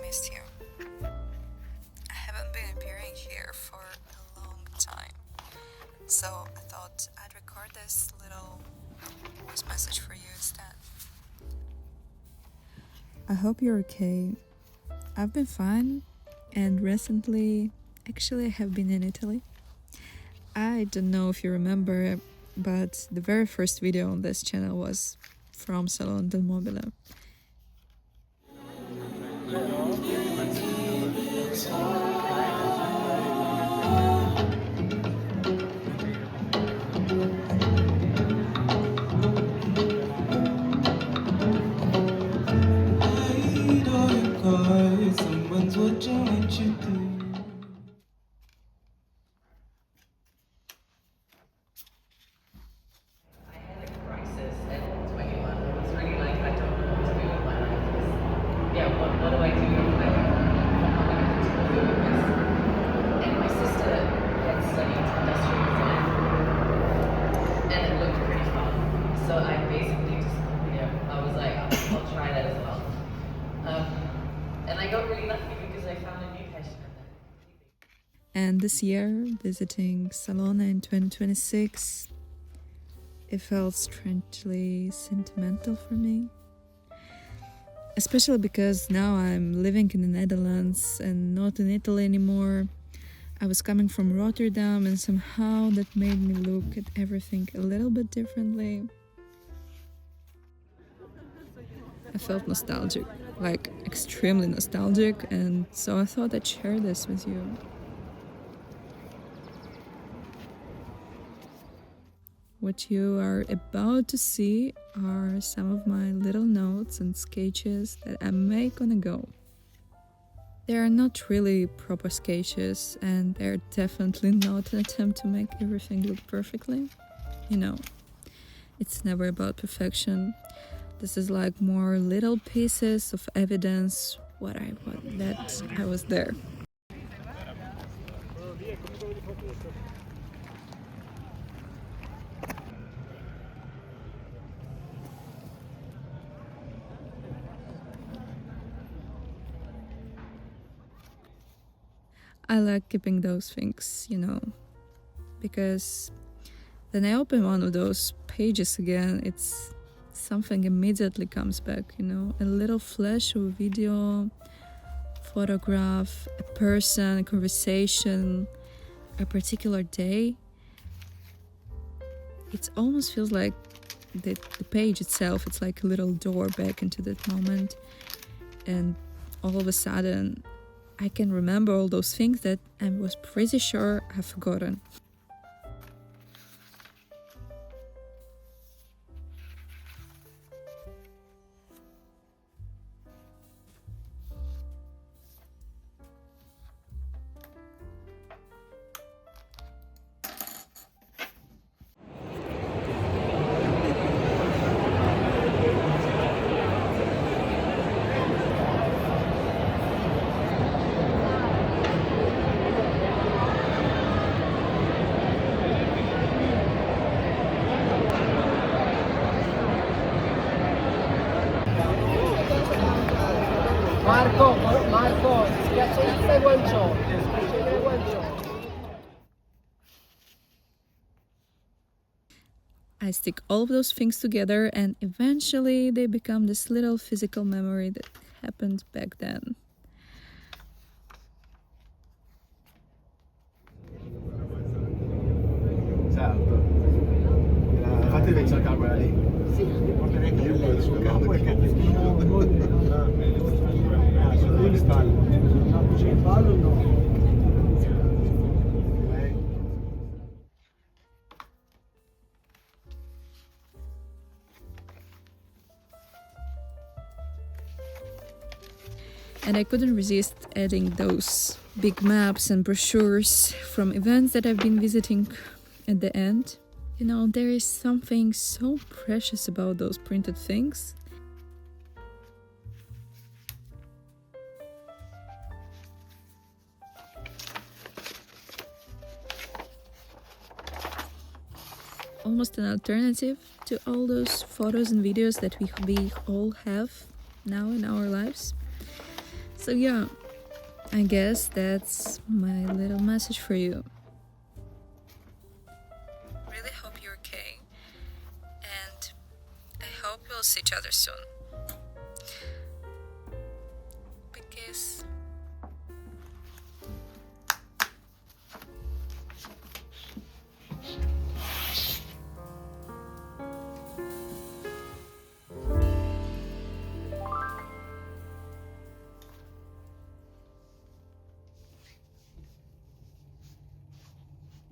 missed you. I haven't been appearing here for a long time, so I thought I'd record this little voice message for you instead. I hope you're okay. I've been fine, and recently, actually, I have been in Italy. I don't know if you remember, but the very first video on this channel was from Salone del Mobile. What do I do if I and my sister had studied industrial design and it looked pretty fun. So I basically just, I was like, I'll try that as well. And I got really lucky because I found a new passion in that. And this year, visiting Salone in 2026, it felt strangely sentimental for me. Especially because now I'm living in the Netherlands and not in Italy anymore. I was coming from Rotterdam and somehow that made me look at everything a little bit differently. I felt nostalgic, like extremely nostalgic, and so I thought I'd share this with you. What you are about to see are some of my little notes and sketches that I make on the go. They are not really proper sketches, and they're definitely not an attempt to make everything look perfectly. You know, it's never about perfection. This is like more little pieces of evidence that I was there. I like keeping those things, because when I open one of those pages again, it's something immediately comes back, a little flash of a video, photograph, a person, a conversation, a particular day. It almost feels like the page itself, it's like a little door back into that moment, and all of a sudden I can remember all those things that I was pretty sure I've forgotten. Marco, schiaccia guanciale. I stick all of those things together and eventually they become this little physical memory that happened back then. Certo. Infatti devi cercare quella lì. Sì, io poi sul campo perché sono due spalle. C'è il fallo o no? And I couldn't resist adding those big maps and brochures from events that I've been visiting at the end. There is something so precious about those printed things. Almost an alternative to all those photos and videos that we all have now in our lives. So yeah, I guess that's my little message for you. Really hope you're okay, and I hope we'll see each other soon.